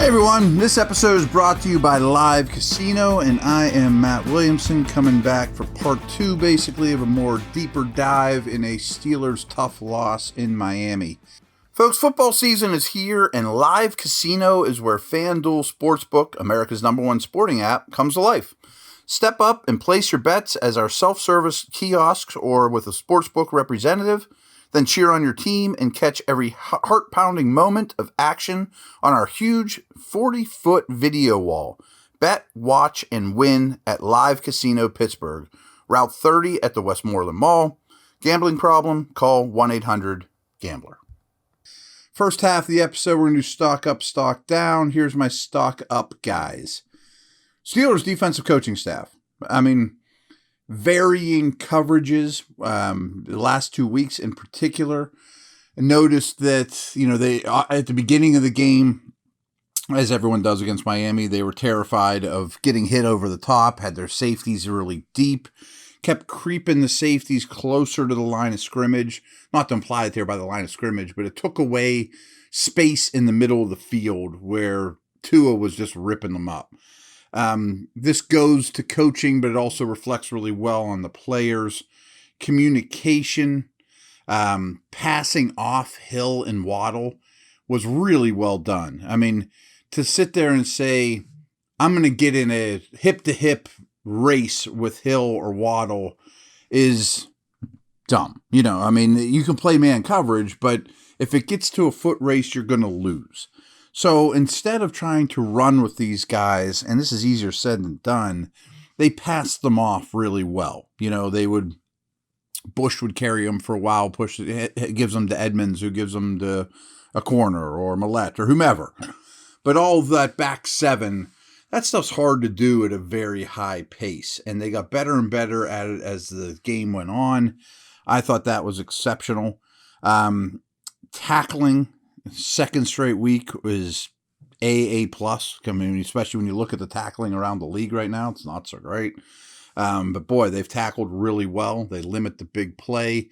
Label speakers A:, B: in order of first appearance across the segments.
A: Everyone, this episode is brought to you by Live Casino, and I am Matt Williamson coming back for part 2, basically, of a more deeper dive in a Steelers tough loss in Miami. Folks, football season is here, and Live Casino is where FanDuel Sportsbook, America's #1 sporting app, comes to life. Step up and place your bets as our self-service kiosks or with a sportsbook representative. Then cheer on your team and catch every heart-pounding moment of action on our huge 40-foot video wall. Bet, watch, and win at Live Casino Pittsburgh, Route 30 at the Westmoreland Mall. Gambling problem? Call 1-800-GAMBLER. First half of the episode, we're going to do stock up, stock down. Here's my stock up, guys. Steelers defensive coaching staff. Varying coverages, the last 2 weeks in particular. I noticed that, they at the beginning of the game, as everyone does against Miami, they were terrified of getting hit over the top, had their safeties really deep, kept creeping the safeties closer to the line of scrimmage. Not to imply that they're by the line of scrimmage, but it took away space in the middle of the field where Tua was just ripping them up. This goes to coaching, but it also reflects really well on the players. Communication, passing off Hill and Waddle was really well done. To sit there and say, I'm going to get in a hip-to-hip race with Hill or Waddle is dumb. You can play man coverage, but if it gets to a foot race, you're going to lose. So instead of trying to run with these guys, and this is easier said than done, they passed them off really well. Bush would carry them for a while, gives them to Edmonds, who gives them to a corner, or Millette, or whomever. But all that back seven, that stuff's hard to do at a very high pace, and they got better and better at it as the game went on. I thought that was exceptional. Tackling, second straight week was A+. Especially when you look at the tackling around the league right now, it's not so great. But boy, they've tackled really well. They limit the big play.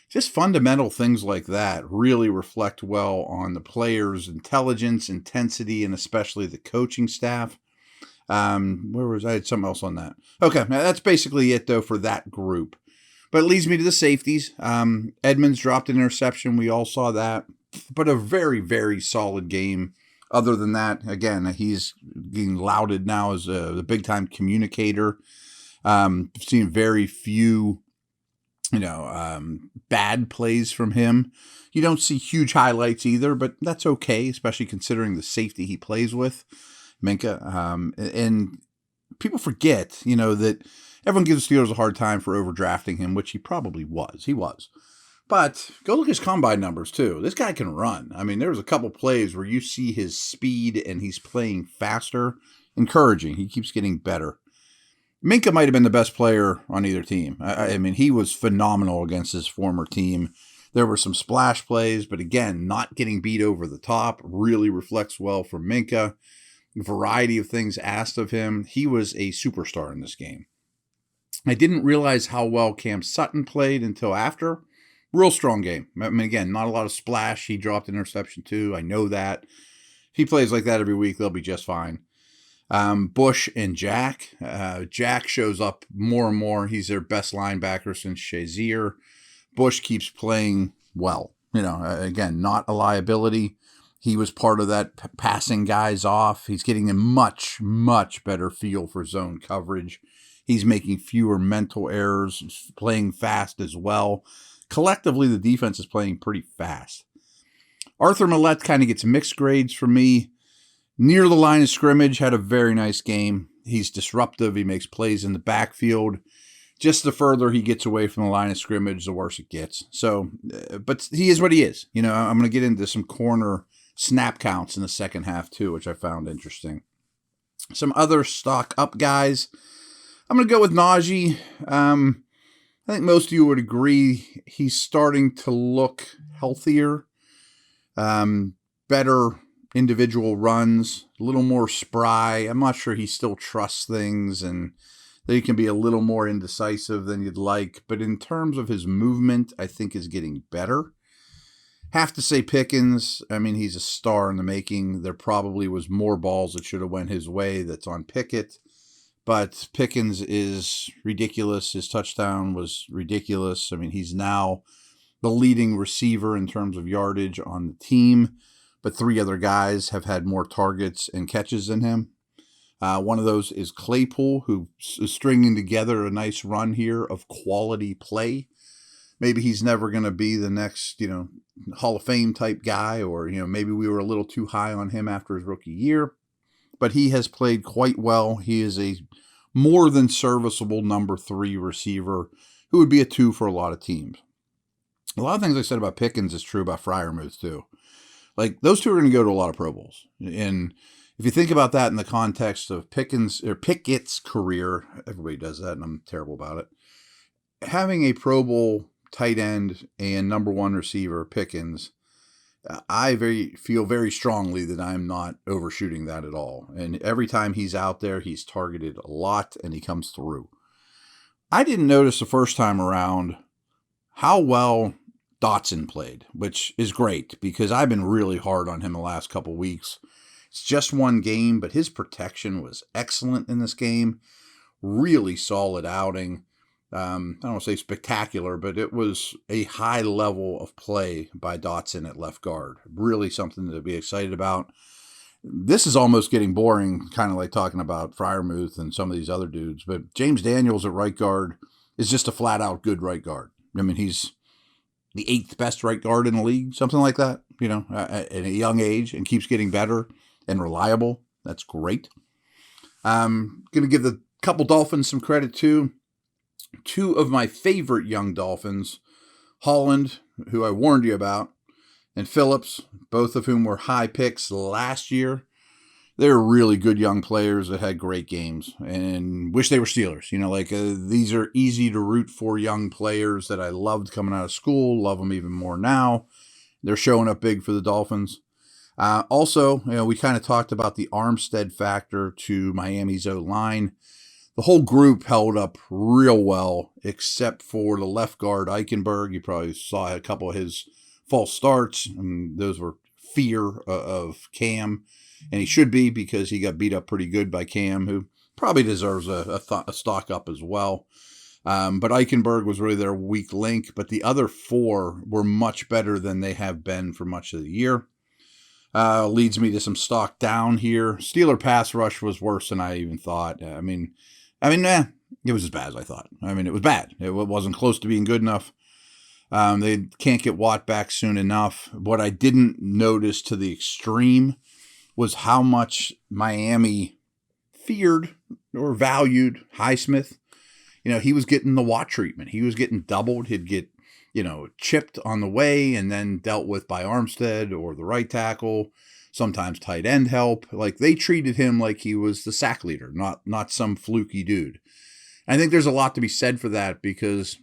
A: Just fundamental things like that really reflect well on the players' intelligence, intensity, and especially the coaching staff. I had something else on that. Okay, that's basically it, though, for that group. But it leads me to the safeties. Edmonds dropped an interception. We all saw that. But a very, very solid game. Other than that, again, he's getting lauded now as the big-time communicator. Seen very few, bad plays from him. You don't see huge highlights either, but that's okay, especially considering the safety he plays with, Minkah. And people forget, that everyone gives the Steelers a hard time for overdrafting him, which he probably was. He was. But go look at his combine numbers, too. This guy can run. There was a couple plays where you see his speed and he's playing faster. Encouraging. He keeps getting better. Minkah might have been the best player on either team. He was phenomenal against his former team. There were some splash plays, but again, not getting beat over the top really reflects well for Minkah. Variety of things asked of him. He was a superstar in this game. I didn't realize how well Cam Sutton played until after. Real strong game. Again, not a lot of splash. He dropped an interception too. I know that. If he plays like that every week, they'll be just fine. Bush and Jack. Jack shows up more and more. He's their best linebacker since Shazier. Bush keeps playing well. Again, not a liability. He was part of that passing guys off. He's getting a much, much better feel for zone coverage. He's making fewer mental errors, playing fast as well. Collectively, the defense is playing pretty fast. Arthur Millette kind of gets mixed grades for me. Near the line of scrimmage, had a very nice game. He's disruptive. He makes plays in the backfield. Just the further he gets away from the line of scrimmage, the worse it gets. So, but he is what he is. I'm going to get into some corner snap counts in the second half too, which I found interesting. Some other stock up guys. I'm going to go with Najee. I think most of you would agree he's starting to look healthier, better individual runs, a little more spry. I'm not sure he still trusts things and that he can be a little more indecisive than you'd like. But in terms of his movement, I think is getting better. Have to say Pickens. I mean, he's a star in the making. There probably was more balls that should have went his way that's on Pickett. But Pickens is ridiculous. His touchdown was ridiculous. I mean, he's now the leading receiver in terms of yardage on the team. But 3 other guys have had more targets and catches than him. One of those is Claypool, who is stringing together a nice run here of quality play. Maybe he's never going to be the next, Hall of Fame type guy, or, maybe we were a little too high on him after his rookie year. But he has played quite well. He is a more than serviceable number 3 receiver who would be a 2 for a lot of teams. A lot of things I said about Pickens is true about Freiermuth too. Like, those 2 are going to go to a lot of Pro Bowls. And if you think about that in the context of Pickett's career, everybody does that, and I'm terrible about it. Having a Pro Bowl tight end and number 1 receiver, Pickens, I feel very strongly that I'm not overshooting that at all. And every time he's out there, he's targeted a lot, and he comes through. I didn't notice the first time around how well Dotson played, which is great because I've been really hard on him the last couple weeks. It's just one game, but his protection was excellent in this game. Really solid outing. I don't want to say spectacular, but it was a high level of play by Dotson at left guard. Really something to be excited about. This is almost getting boring, kind of like talking about Freiermuth and some of these other dudes, but James Daniels at right guard is just a flat-out good right guard. I mean, he's the 8th best right guard in the league, something like that, at a young age, and keeps getting better and reliable. That's great. I'm going to give the couple Dolphins some credit too. 2 of my favorite young Dolphins, Holland, who I warned you about, and Phillips, both of whom were high picks last year. They're really good young players that had great games, and wish they were Steelers. These are easy to root for young players that I loved coming out of school, love them even more now. They're showing up big for the Dolphins. Also, we kind of talked about the Armstead factor to Miami's O-line. The whole group held up real well, except for the left guard, Eichenberg. You probably saw a couple of his false starts, and those were fear of Cam. And he should be, because he got beat up pretty good by Cam, who probably deserves a stock up as well. But Eichenberg was really their weak link. But the other 4 were much better than they have been for much of the year. Leads me to some stock down here. Steeler pass rush was worse than I even thought. It was as bad as I thought. It was bad. It wasn't close to being good enough. They can't get Watt back soon enough. What I didn't notice to the extreme was how much Miami feared or valued Highsmith. He was getting the Watt treatment. He was getting doubled. He'd get, chipped on the way and then dealt with by Armstead or the right tackle, sometimes tight end help. Like, they treated him like he was the sack leader, not some fluky dude. I think there's a lot to be said for that, because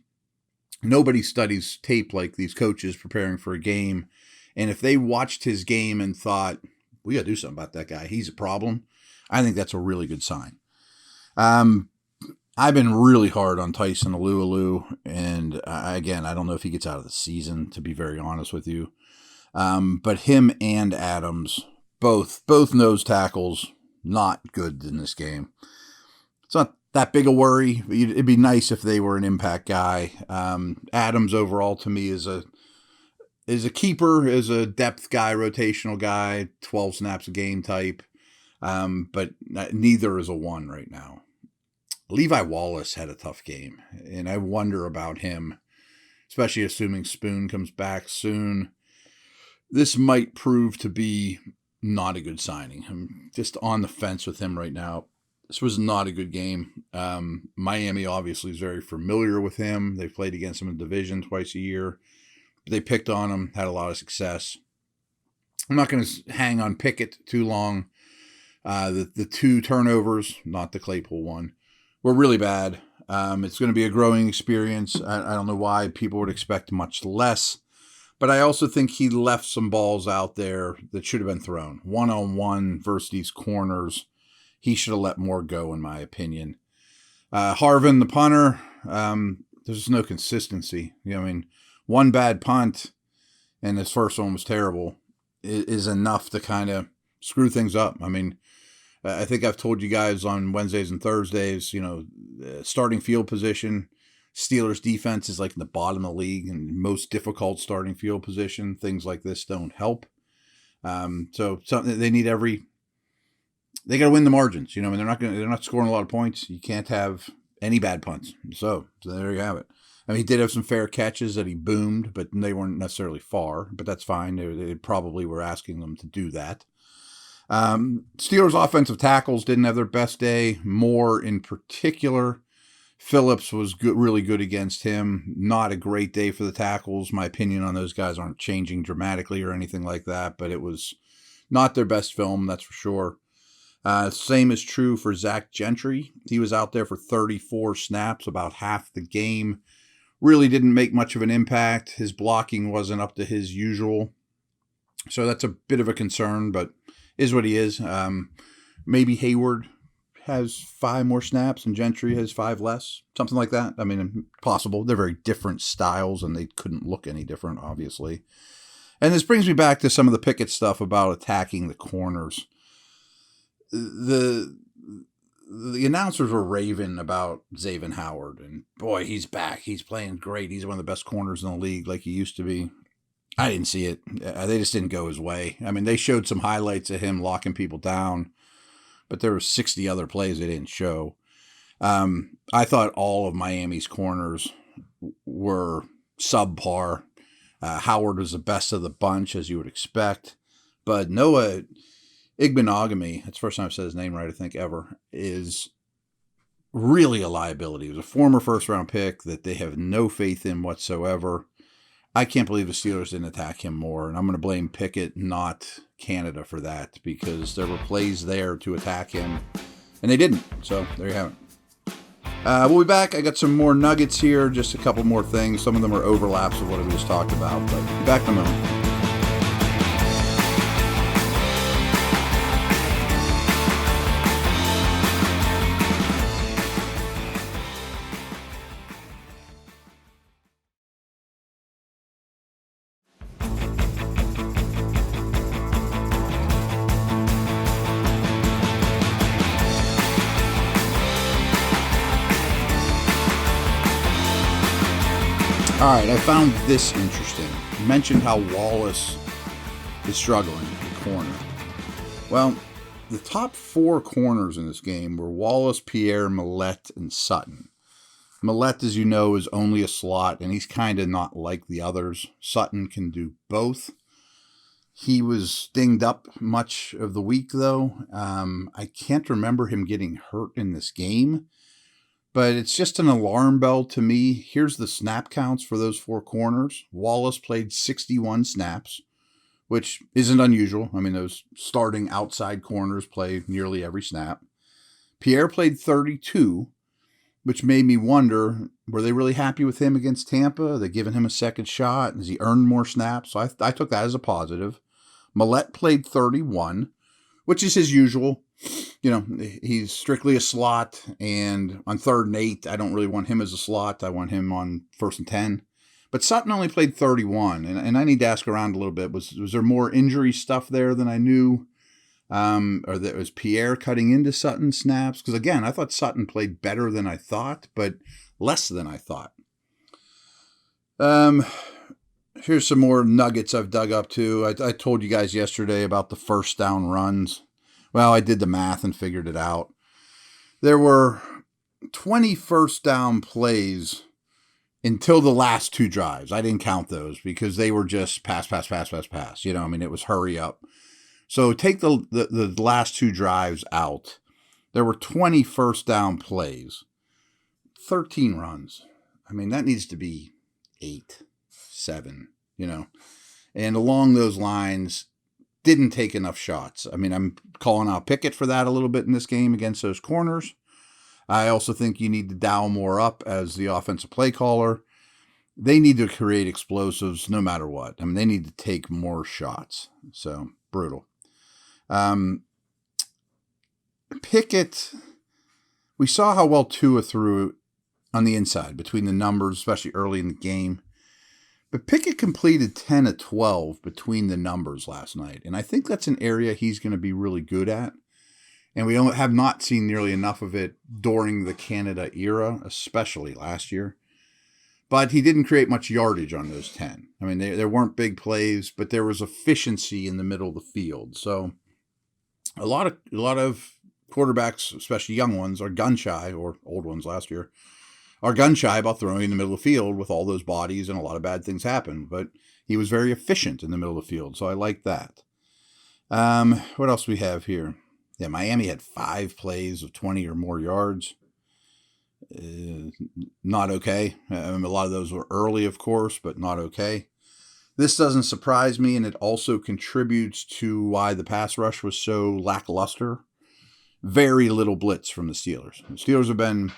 A: nobody studies tape like these coaches preparing for a game. And if they watched his game and thought, we got to do something about that guy, he's a problem, I think that's a really good sign. I've been really hard on Tyson Alualu, and again, I don't know if he gets out of the season, to be very honest with you. But him and Adams, both nose tackles, not good in this game. It's not that big a worry. It'd be nice if they were an impact guy. Adams overall to me is a keeper, is a depth guy, rotational guy, 12 snaps a game type. But neither is a 1 right now. Levi Wallace had a tough game, and I wonder about him, especially assuming Spoon comes back soon. This might prove to be not a good signing. I'm just on the fence with him right now. This was not a good game. Miami obviously is very familiar with him. They've played against him in the division twice a year. They picked on him, had a lot of success. I'm not going to hang on Pickett too long. The 2 turnovers, not the Claypool one, were really bad. It's going to be a growing experience. I don't know why people would expect much less. But I also think he left some balls out there that should have been thrown. 1-on-1 versus these corners. He should have let more go, in my opinion. Harvin, the punter, there's no consistency. 1 bad punt, and his first one was terrible, is enough to kind of screw things up. I mean, I think I've told you guys on Wednesdays and Thursdays, starting field position, Steelers defense is like in the bottom of the league and most difficult starting field position. Things like this don't help. So something they need they got to win the margins, and they're not scoring a lot of points. You can't have any bad punts. So there you have it. I mean, he did have some fair catches that he boomed, but they weren't necessarily far, but that's fine. They probably were asking them to do that. Steelers offensive tackles didn't have their best day. Moore in particular. Phillips was really good against him. Not a great day for the tackles. My opinion on those guys aren't changing dramatically or anything like that, but it was not their best film, that's for sure. Same is true for Zach Gentry. He was out there for 34 snaps, about half the game. Really didn't make much of an impact. His blocking wasn't up to his usual. So that's a bit of a concern, but is what he is. Maybe Hayward has 5 more snaps and Gentry has 5 less. Something like that. I mean, possible. They're very different styles and they couldn't look any different, obviously. And this brings me back to some of the Pickett stuff about attacking the corners. The announcers were raving about Xavier Howard, and boy, he's back. He's playing great. He's one of the best corners in the league like he used to be. I didn't see it. They just didn't go his way. I mean, they showed some highlights of him locking people down, but there were 60 other plays they didn't show. I thought all of Miami's corners were subpar. Howard was the best of the bunch, as you would expect, but Noah Igbenogany, that's the first time I've said his name right, I think, ever, is really a liability. He was a former first-round pick that they have no faith in whatsoever. I can't believe the Steelers didn't attack him more, and I'm going to blame Pickett, not Canada, for that, because there were plays there to attack him, and they didn't. So there you have it. We'll be back. I got some more nuggets here, just a couple more things. Some of them are overlaps of what we just talked about, but back in a moment. All right, I found this interesting. You mentioned how Wallace is struggling at corner. Well, the top 4 corners in this game were Wallace, Pierre, Millette, and Sutton. Millette, as you know, is only a slot, and he's kind of not like the others. Sutton can do both. He was dinged up much of the week, though. I can't remember him getting hurt in this game. But it's just an alarm bell to me. Here's the snap counts for those 4 corners. Wallace played 61 snaps, which isn't unusual. I mean, those starting outside corners play nearly every snap. Pierre played 32, which made me wonder, were they really happy with him against Tampa? Are they giving him a second shot? Has he earned more snaps? So I took that as a positive. Millette played 31, which is his usual. He's strictly a slot, and on 3rd and 8, I don't really want him as a slot. I want him on 1st and 10. But Sutton only played 31, and I need to ask around a little bit. Was there more injury stuff there than I knew? Or was Pierre cutting into Sutton's snaps? Because, again, I thought Sutton played better than I thought, but less than I thought. Here's some more nuggets I've dug up, too. I told you guys yesterday about the first down runs. Well, I did the math and figured it out. There were 20 first down plays until the last 2 drives. I didn't count those because they were just pass. It was hurry up. So take the last 2 drives out. There were 20 first down plays, 13 runs. I mean, that needs to be 8, 7, And along those lines, didn't take enough shots. I mean, I'm calling out Pickett for that a little bit in this game against those corners. I also think you need to dial more up as the offensive play caller. They need to create explosives no matter what. I mean, they need to take more shots. So, brutal. Pickett, we saw how well Tua threw on the inside between the numbers, especially early in the game. But Pickett completed 10 of 12 between the numbers last night. And I think that's an area he's going to be really good at. And we have not seen nearly enough of it during the Canada era, especially last year. But he didn't create much yardage on those 10. I mean, there weren't big plays, but there was efficiency in the middle of the field. So a lot of quarterbacks, especially young ones, are gun shy, or old ones last year, are gun shy about throwing in the middle of the field with all those bodies, and a lot of bad things happen. But he was very efficient in the middle of the field, so I like that. What else do we have here? Yeah, Miami had 5 plays of 20 or more yards. Not okay. A lot of those were early, of course, but not okay. This doesn't surprise me, and it also contributes to why the pass rush was so lackluster. Very little blitz from the Steelers. The Steelers have been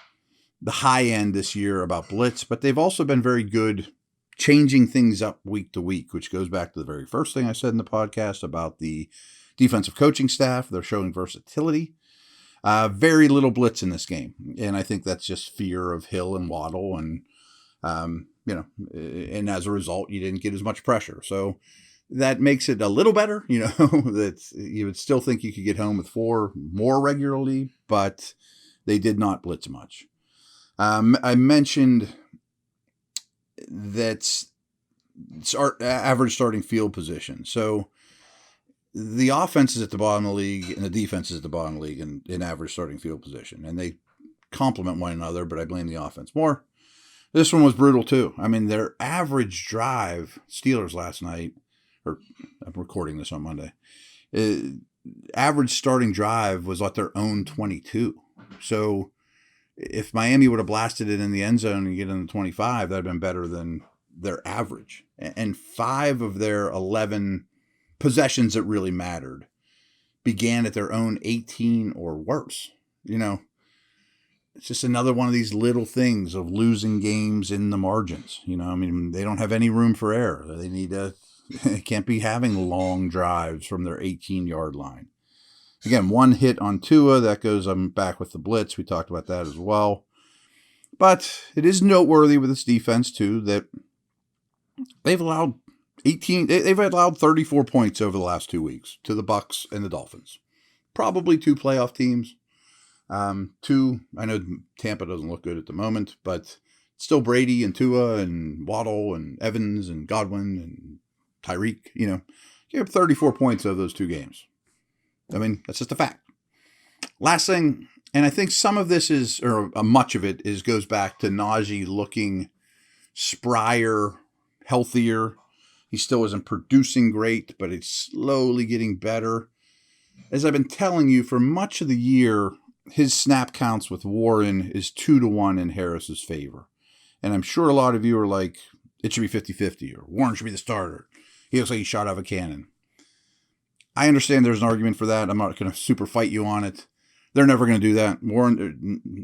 A: the high end this year about blitz, but they've also been very good changing things up week to week, which goes back to the very first thing I said in the podcast about the defensive coaching staff. They're showing versatility. Very little blitz in this game, and I think that's just fear of Hill and Waddle, and and as a result, you didn't get as much pressure. So that makes it a little better. That you would still think you could get home with 4 more regularly, but they did not blitz much. I mentioned that average starting field position. So the offense is at the bottom of the league and the defense is at the bottom of the league in average starting field position. And they complement one another, but I blame the offense more. This one was brutal too. I mean, their average drive, Steelers last night, or I'm recording this on Monday, average starting drive was at their own 22. So if Miami would have blasted it in the end zone and get in the 25, that would have been better than their average. And 5 of their 11 possessions that really mattered began at their own 18 or worse. It's just another one of these little things of losing games in the margins. I mean, they don't have any room for error. They can't be having long drives from their 18-yard line. Again, 1 hit on Tua, that goes back with the blitz. We talked about that as well. But it is noteworthy with this defense, too, that they've allowed 34 points over the last 2 weeks to the Bucs and the Dolphins. Probably 2 playoff teams. 2, I know Tampa doesn't look good at the moment, but still Brady and Tua and Waddle and Evans and Godwin and Tyreek. You have 34 points over those 2 games. I mean, that's just a fact. Last thing, and I think some of this much of it goes back to Najee looking sprier, healthier. He still isn't producing great, but it's slowly getting better. As I've been telling you, for much of the year, his snap counts with Warren is 2-1 in Harris's favor. And I'm sure a lot of you are like, it should be 50-50, or Warren should be the starter. He looks like he shot out of a cannon. I understand there's an argument for that. I'm not going to super fight you on it. They're never going to do that.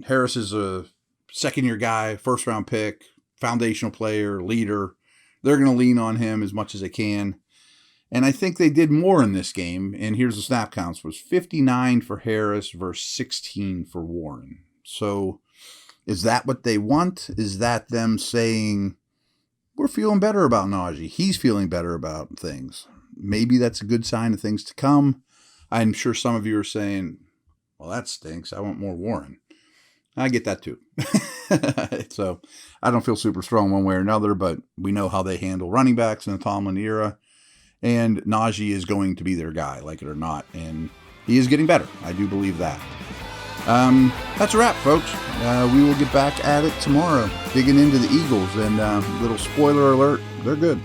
A: Harris is a second-year guy, first-round pick, foundational player, leader. They're going to lean on him as much as they can. And I think they did more in this game. And here's the snap counts. It was 59 for Harris versus 16 for Warren. So is that what they want? Is that them saying, we're feeling better about Najee? He's feeling better about things. Maybe that's a good sign of things to come. I'm sure some of you are saying, well, that stinks. I want more Warren. I get that too. So I don't feel super strong one way or another, but we know how they handle running backs in the Tomlin era. And Najee is going to be their guy, like it or not. And he is getting better. I do believe that. That's a wrap, folks. We will get back at it tomorrow, digging into the Eagles. And little spoiler alert, they're good.